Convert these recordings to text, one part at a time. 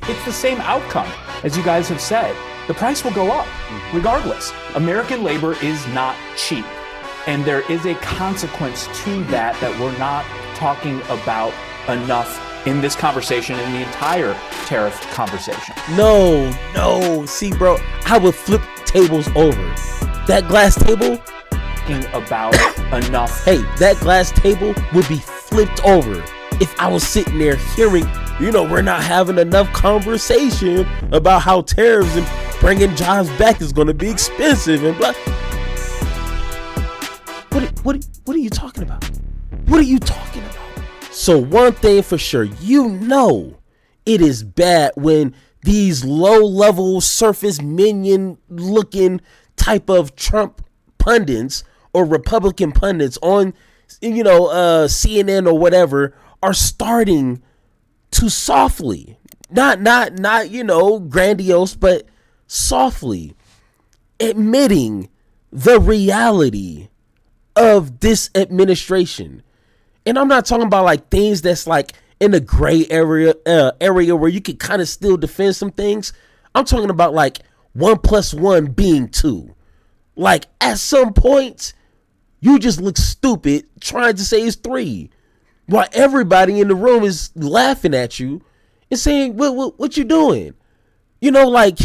it's the same outcome, as you guys have said. The price will go up regardless. American labor is not cheap. And there is a consequence to that we're not talking about enough in this conversation, in the entire tariff conversation. No. See, bro, I would flip tables over. That glass table, About enough. Hey, that glass table would be flipped over if I was sitting there hearing, we're not having enough conversation about how tariffs and bringing jobs back is going to be expensive and blah. What are you talking about? What are you talking about? So one thing for sure, it is bad when these low-level surface minion looking type of Trump pundits or Republican pundits on, CNN or whatever are starting to softly, not grandiose, but softly admitting the reality of this administration. And I'm not talking about like things that's like in the gray area where you can kind of still defend some things. I'm talking about like 1 + 1 being 2. Like at some point, you just look stupid trying to say it's 3, while everybody in the room is laughing at you and saying, what you doing? Like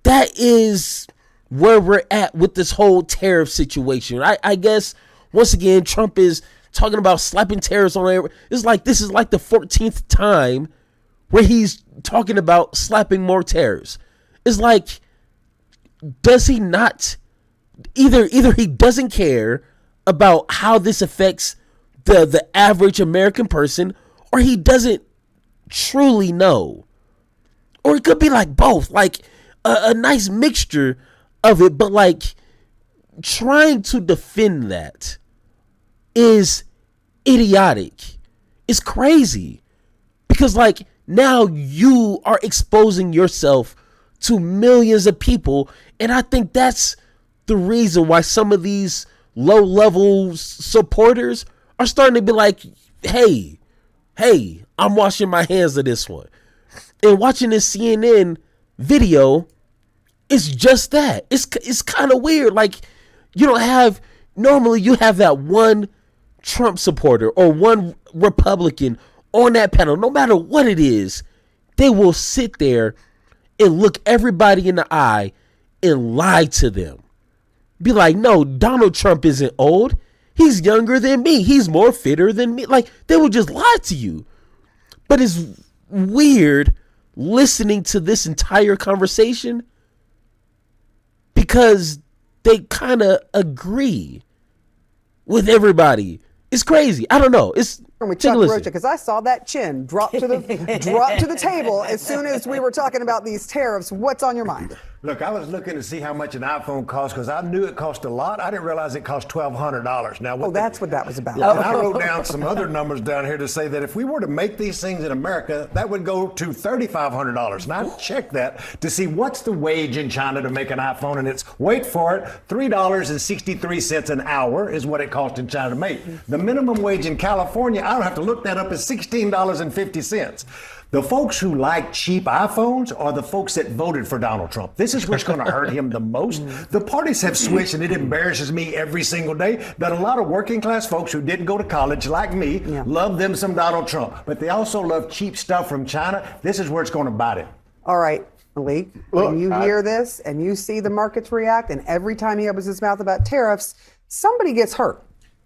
that is where we're at with this whole tariff situation. I guess, once again, Trump is talking about slapping tariffs on everyone. This is like the 14th time where he's talking about slapping more tariffs. It's like, does he not? Either he doesn't care about how this affects the average American person, or he doesn't truly know. Or it could be like both, like a nice mixture of it, but like trying to defend that is idiotic. It's crazy. Because like now you are exposing yourself to millions of people, and I think that's the reason why some of these low-level supporters are starting to be like, hey, I'm washing my hands of this one. And watching this CNN video, it's just that. It's kind of weird. Like, normally you have that one Trump supporter or one Republican on that panel. No matter what it is, they will sit there and look everybody in the eye and lie to them. Be like, no, Donald Trump isn't old. He's younger than me. He's more fitter than me. Like, they will just lie to you. But it's weird listening to this entire conversation because they kind of agree with everybody. It's crazy. I don't know. It's with Chuck Rocha, because I saw that chin drop to the table as soon as we were talking about these tariffs. What's on your mind? Look, I was looking to see how much an iPhone cost because I knew it cost a lot. I didn't realize it cost $1,200. Now, that's what that was about. And I wrote down some other numbers down here to say that if we were to make these things in America, that would go to $3,500. And I checked that to see what's the wage in China to make an iPhone, and it's, wait for it, $3.63 an hour is what it costs in China to make. The minimum wage in California, I don't have to look that up, is $16.50. The folks who like cheap iPhones are the folks that voted for Donald Trump. This is what's going to hurt him the most. The parties have switched, and it embarrasses me every single day. But a lot of working class folks who didn't go to college like me love them some Donald Trump. But they also love cheap stuff from China. This is where it's going to bite him. All right, Malik, when you hear this and you see the markets react, and every time he opens his mouth about tariffs, somebody gets hurt.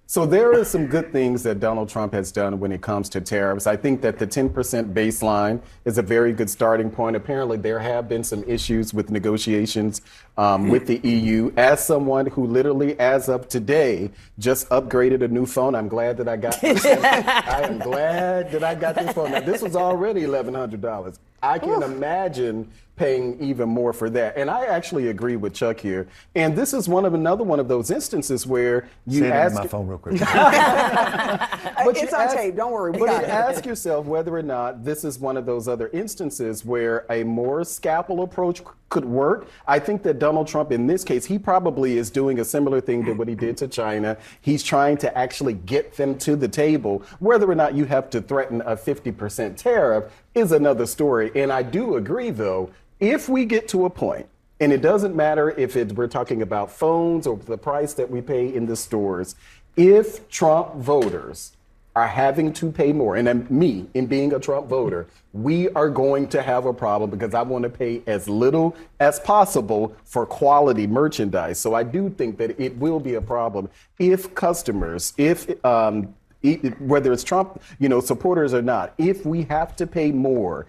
So there are some good things that Donald Trump has done when it comes to tariffs. I think that the 10% baseline is a very good starting point. Apparently, there have been some issues with negotiations with the EU. As someone who literally, as of today, just upgraded a new phone, I'm glad that I got this phone. I am glad that I got this phone. Now, this was already $1,100. I can imagine paying even more for that. And I actually agree with Chuck here. And this is another one of those instances where you ask my phone real quick. It's on tape, don't worry. But you ask yourself whether or not this is one of those other instances where a more scalpel approach could work. I think that Donald Trump, in this case, he probably is doing a similar thing to what he did to China. He's trying to actually get them to the table. Whether or not you have to threaten a 50% tariff, is another story. And I do agree, though, if we get to a point, and it doesn't matter if we're talking about phones or the price that we pay in the stores, if Trump voters are having to pay more, and me, in being a Trump voter, we are going to have a problem because I want to pay as little as possible for quality merchandise. So I do think that it will be a problem if customers, whether it's Trump, supporters or not, if we have to pay more,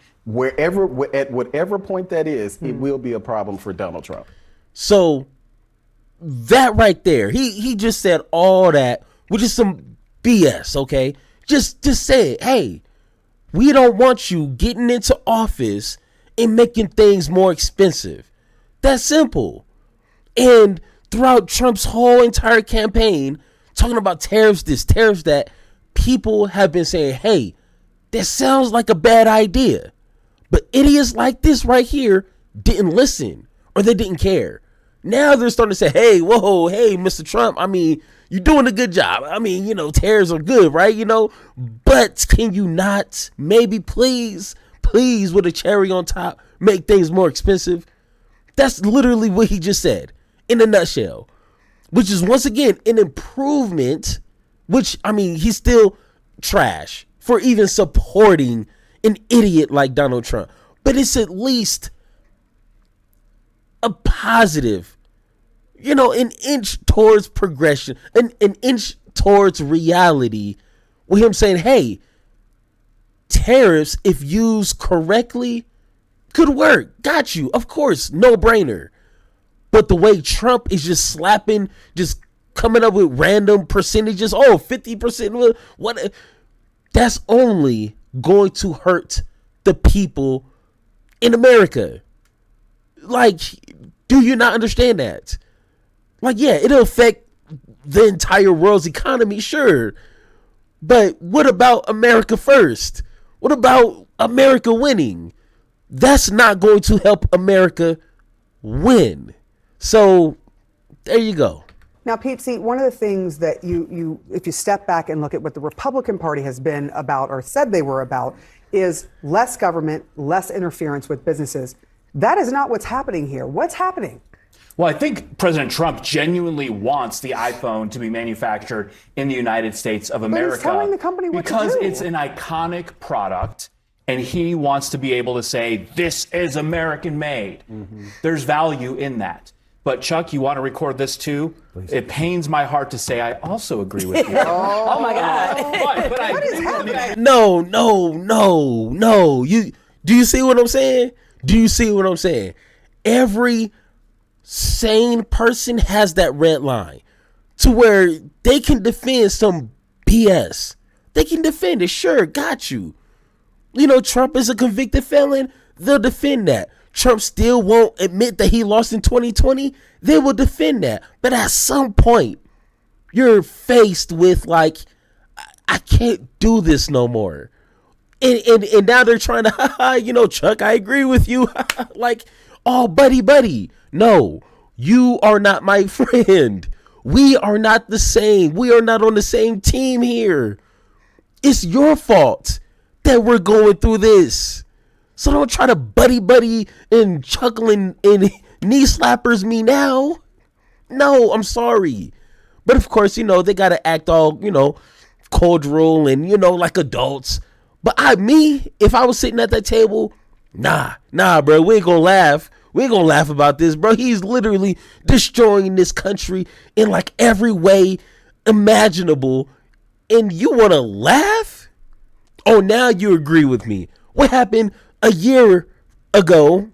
at whatever point that is, it will be a problem for Donald Trump. So that right there, he just said all that, which is some BS, okay? Just say it. Hey, we don't want you getting into office and making things more expensive. That's simple. And throughout Trump's whole entire campaign, talking about tariffs this, tariffs that, people have been saying, hey, that sounds like a bad idea. But idiots like this right here didn't listen, or they didn't care. Now they're starting to say, hey, whoa, hey, Mr. Trump, you're doing a good job. Tariffs are good, right? But can you not maybe please, with a cherry on top, make things more expensive? That's literally what he just said in a nutshell, which is once again an improvement, which, he's still trash for even supporting an idiot like Donald Trump. But it's at least a positive, an inch towards progression, an inch towards reality, with him saying, hey, tariffs, if used correctly, could work. Got you. Of course, no brainer. But the way Trump is just coming up with random percentages, 50%, what? That's only going to hurt the people in America. Like, do you not understand that? Like, yeah, it'll affect the entire world's economy, sure. But what about America first? What about America winning? That's not going to help America win. So, there you go. Now, Pete, see, one of the things that you if you step back and look at what the Republican Party has been about or said they were about is less government, less interference with businesses. That is not what's happening here. What's happening? Well, I think President Trump genuinely wants the iPhone to be manufactured in the United States of America. But he's telling the company what to do. Because it's an iconic product, and he wants to be able to say, this is American made. Mm-hmm. There's value in that. But Chuck, you want to record this too? Please. It pains my heart to say I also agree with you. Oh my God! But I what is agree happening? with you. No. Do you see what I'm saying? Do you see what I'm saying? Every sane person has that red line to where they can defend some BS. They can defend it. Sure, got you. Trump is a convicted felon. They'll defend that. Trump still won't admit that he lost in 2020. They will defend that. But at some point, you're faced with I can't do this no more. And now they're trying to, Chuck, I agree with you. Buddy. No, you are not my friend. We are not the same. We are not on the same team here. It's your fault that we're going through this. So don't try to buddy and chuckling and knee slappers me now. No, I'm sorry. But of course, they got to act all, cordial and, like adults. But if I was sitting at that table, nah, bro, we ain't gonna laugh. We ain't gonna laugh about this, bro. He's literally destroying this country in every way imaginable. And you want to laugh? Oh, now you agree with me. What happened a year ago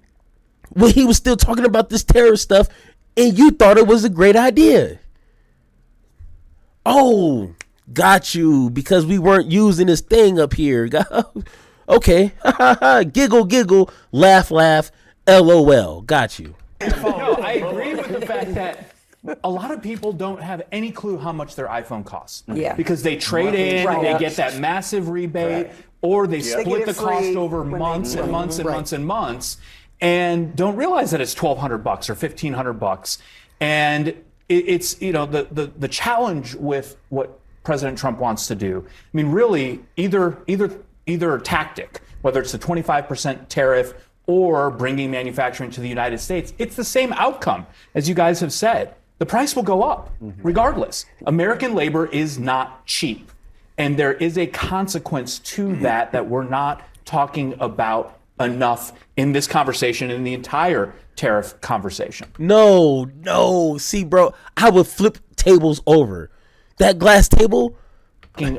when he was still talking about this terror stuff and you thought it was a great idea? Oh, got you, because we weren't using this thing up here. Okay. Giggle, laugh, LOL. Got you. No, I agree with the fact that a lot of people don't have any clue how much their iPhone costs. Yeah. Because they trade in, they get that massive rebate, or they split the cost over months and months and months and months, and don't realize that it's $1,200 or $1,500. And it's the challenge with what President Trump wants to do. Really, either tactic. whether it's the 25% tariff or bringing manufacturing to the United States, it's the same outcome, as you guys have said. The price will go up regardless. American labor is not cheap. And there is a consequence to that we're not talking about enough in this conversation, in the entire tariff conversation. No. See, bro, I would flip tables over. That glass table,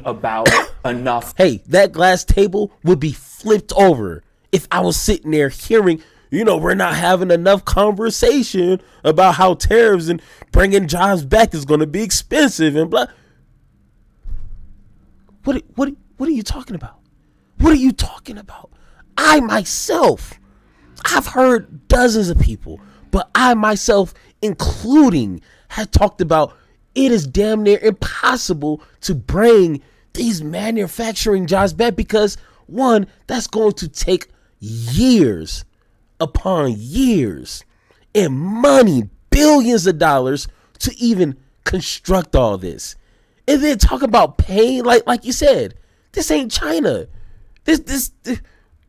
About enough. hey, that glass table would be flipped over if I was sitting there hearing, we're not having enough conversation about how tariffs and bringing jobs back is going to be expensive and blah. What are you talking about? What are you talking about? I myself, I've heard dozens of people, but I myself, including, had talked about it is damn near impossible to bring these manufacturing jobs back because, one, that's going to take years upon years and money, billions of dollars to even construct all this. And then talk about pain, like you said, this ain't China. This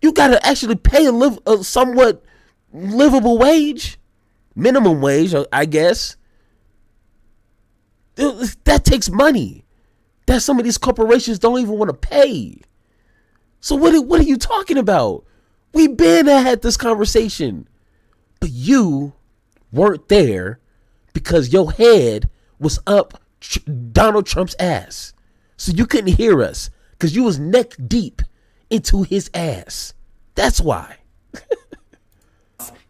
you gotta actually pay a somewhat livable wage, minimum wage, I guess. That takes money that some of these corporations don't even want to pay. So what are you talking about? We've been had this conversation, but you weren't there because your head was up Donald Trump's ass. So you couldn't hear us because you was neck deep into his ass. That's why.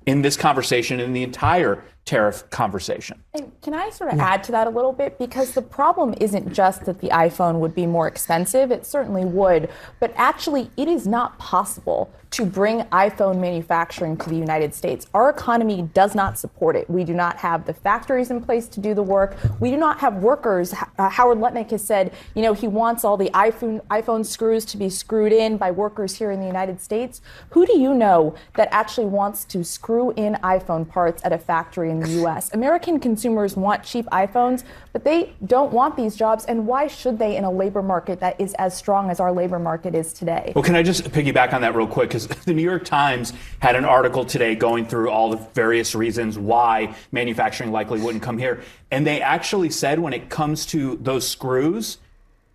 In this conversation, in the entire tariff conversation. And can I sort of add to that a little bit? Because the problem isn't just that the iPhone would be more expensive. It certainly would. But actually, it is not possible to bring iPhone manufacturing to the United States. Our economy does not support it. We do not have the factories in place to do the work. We do not have workers. Howard Lutnick has said, he wants all the iPhone screws to be screwed in by workers here in the United States. Who do you know that actually wants to screw in iPhone parts at a factory in the U.S.? American consumers want cheap iPhones, but they don't want these jobs. And why should they in a labor market that is as strong as our labor market is today? Well, can I just piggyback on that real quick? Because the New York Times had an article today going through all the various reasons why manufacturing likely wouldn't come here. And they actually said when it comes to those screws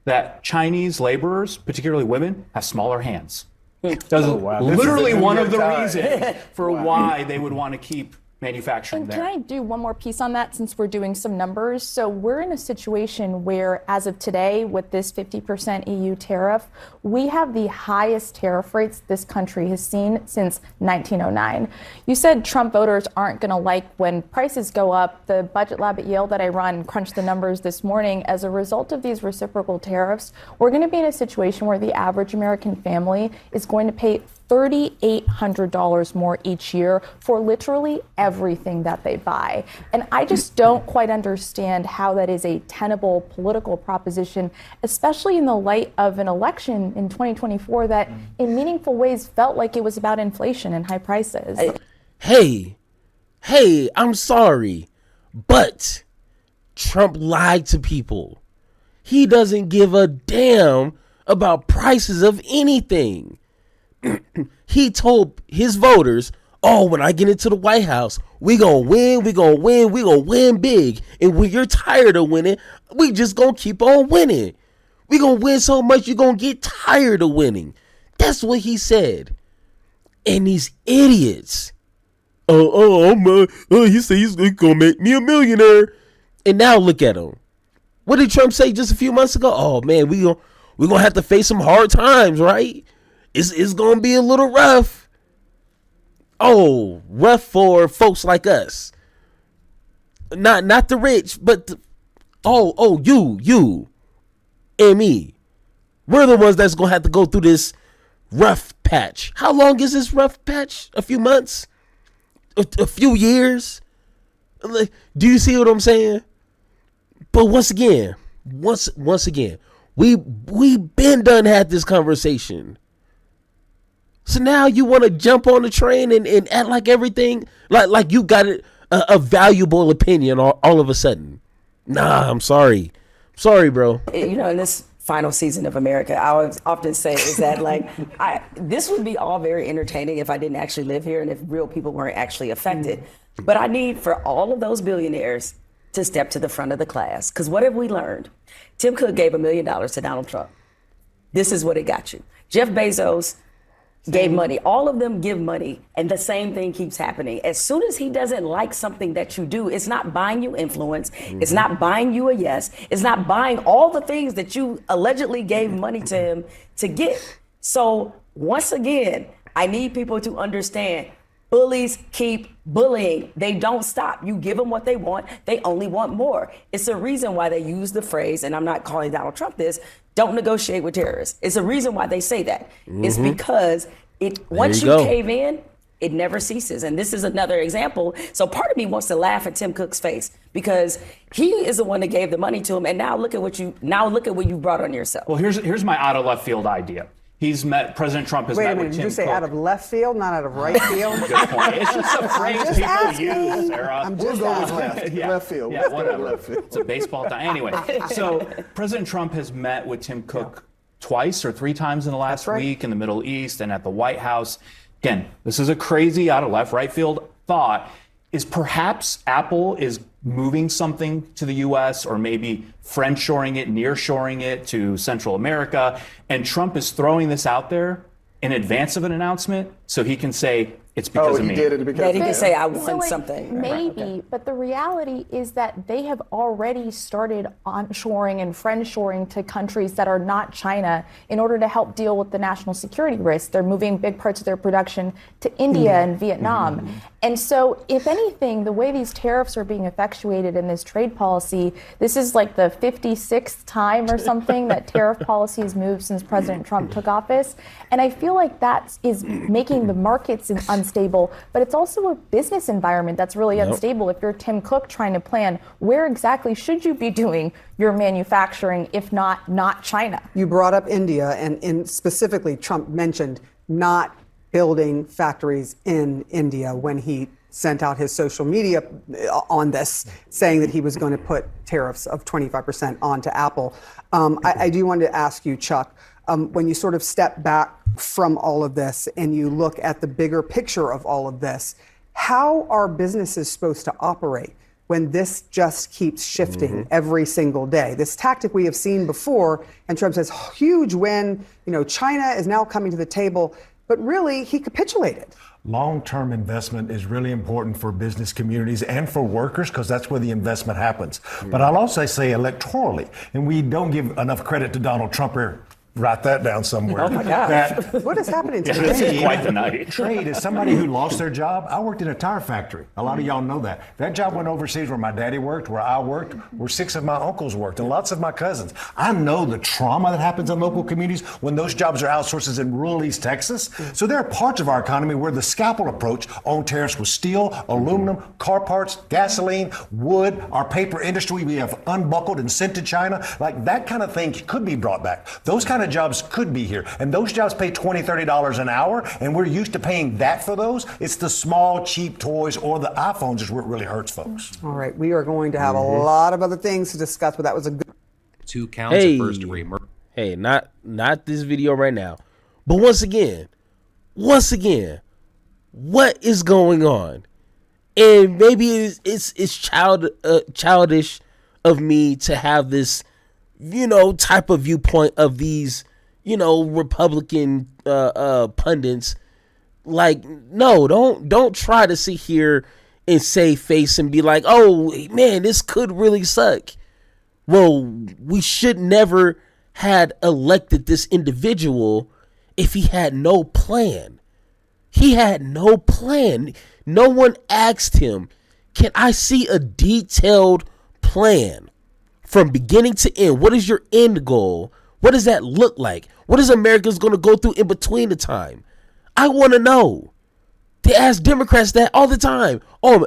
that Chinese laborers, particularly women, have smaller hands. Literally one of the reasons for why they would want to keep manufacturing and there. Can I do one more piece on that since we're doing some numbers? So we're in a situation where, as of today, with this 50% EU tariff, we have the highest tariff rates this country has seen since 1909. You said Trump voters aren't going to like when prices go up. The budget lab at Yale that I run crunched the numbers this morning. As a result of these reciprocal tariffs, we're going to be in a situation where the average American family is going to pay $3,800 more each year for literally everything that they buy. And I just don't quite understand how that is a tenable political proposition, especially in the light of an election in 2024 that in meaningful ways felt like it was about inflation and high prices. Hey, I'm sorry, but Trump lied to people. He doesn't give a damn about prices of anything. He told his voters, when I get into the White House, we gonna win big. And when you're tired of winning, we just gonna keep on winning. We gonna win so much, you're gonna get tired of winning. That's what he said. And these idiots, he said he's gonna make me a millionaire. And now look at him. What did Trump say just a few months ago? Oh man, we gonna have to face some hard times, right? It's gonna be a little rough. Rough for folks like us. Not the rich, but you and me. We're the ones that's gonna have to go through this rough patch. How long is this rough patch? A few months? A few years? Do you see what I'm saying? But once again, we been done had this conversation. So now you want to jump on the train and act like everything, like you got a valuable opinion all of a sudden. Nah, I'm sorry. Sorry, bro. In this final season of America. I always often say is that like this would be all very entertaining if I didn't actually live here and if real people weren't actually affected. But I need for all of those billionaires to step to the front of the class. Because what have we learned? Tim Cook gave $1 million to Donald Trump. This is what it got you. Jeff Bezos gave money. All of them give money, and the same thing keeps happening. As soon as he doesn't like something that you do, it's not buying you influence. It's not buying you a yes. It's not buying all the things that you allegedly gave money to him to get. So once again, I need people to understand bullies keep bullying. They don't stop. You give them what they want. They only want more. It's a reason why they use the phrase, and I'm not calling Donald Trump this, don't negotiate with terrorists. It's a reason why they say that. It's because once you cave in, it never ceases. And this is another example. So part of me wants to laugh at Tim Cook's face because he is the one that gave the money to him. And now look at what you brought on yourself. Well, here's my out of left field idea. President Trump has Wait a met minute, with did Tim you say Cook. out of left field, not out of right field? Good point. It's just a phrase just people asking. use, Sarah. I'm just asking. Left field. Yeah, whatever. It's a baseball time. Anyway, so President Trump has met with Tim Cook twice or three times in the last week in the Middle East and at the White House. Again, this is a crazy out of left, right field thought. Is perhaps Apple is moving something to the U.S. or maybe friendshoring it, nearshoring it to Central America, and Trump is throwing this out there in advance of an announcement so he can say it's because of me. Did it because That he of can me. say, I want something. Maybe, but the reality is that they have already started onshoring and friendshoring to countries that are not China in order to help deal with the national security risks. They're moving big parts of their production to India and Vietnam. And so, if anything, the way these tariffs are being effectuated in this trade policy, this is like the 56th time or something that tariff policy has moved since President Trump took office. And I feel like that is making the markets unstable, but it's also a business environment that's really unstable. If you're Tim Cook trying to plan where exactly should you be doing your manufacturing, if not China. You brought up India, and specifically Trump mentioned not building factories in India when he sent out his social media on this, saying that he was going to put tariffs of 25% onto Apple. I do want to ask you, Chuck, when you sort of step back from all of this and you look at the bigger picture of all of this, how are businesses supposed to operate when this just keeps shifting every single day? This tactic we have seen before, and Trump says, huge win, China is now coming to the table, but really he capitulated. Long-term investment is really important for business communities and for workers because that's where the investment happens. But I'll also say electorally, and we don't give enough credit to Donald Trump here. Write that down somewhere. Oh my gosh. What is happening today? This is quite the night. Trade is somebody who lost their job. I worked in a tire factory. A lot of y'all know that. That job went overseas where my daddy worked, where I worked, where 6 of my uncles worked, and lots of my cousins. I know the trauma that happens in local communities when those jobs are outsourced in rural East Texas. So there are parts of our economy where the scalpel approach on tariffs with steel, aluminum, car parts, gasoline, wood, our paper industry, we have unbuckled and sent to China. Like that kind of thing could be brought back. Those kind of jobs could be here. And those jobs pay $20, $30 an hour, and we're used to paying that for those. It's the small, cheap toys or the iPhones is where it really hurts folks. All right, we are going to have a lot of other things to discuss, but that was a good 2 counts of first-degree murder. Hey, not this video right now. But once again, what is going on? And maybe it's childish of me to have this, type of viewpoint of these, Republican pundits. Like, no, don't try to sit here and save face and be like, oh man, this could really suck. Well, we should never had elected this individual if he had no plan. He had no plan. No one asked him, can I see a detailed plan from beginning to end? What is your end goal? What does that look like? What is America's going to go through in between the time? I want to know. They ask Democrats that all the time. Oh,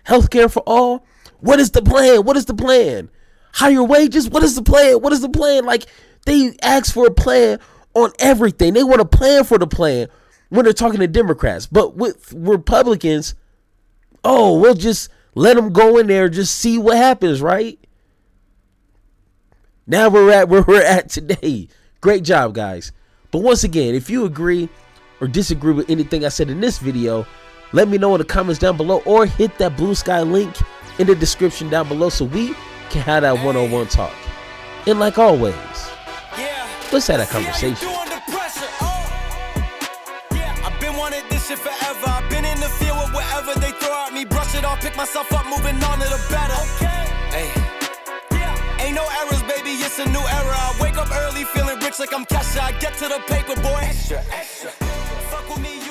healthcare for all. What is the plan? What is the plan? Higher wages? What is the plan? What is the plan? Like, they ask for a plan on everything. They want a plan for the plan when they're talking to Democrats. But with Republicans, we'll just let them go in there, just see what happens, right? Now we're at where we're at today. Great job, guys. But once again, if you agree or disagree with anything I said in this video, let me know in the comments down below or hit that Blue Sky link in the description down below so we can have that one-on-one talk. And like always, let's have that conversation. I've been wanting this shit forever. I've been in the field with whatever they throw at me. Brush it off, pick myself up, moving on to the better. Hey. Ain't no errors, baby, it's a new era. I wake up early feeling rich like I'm Kesha. I get to the paper, boy. Extra, extra. Fuck with me.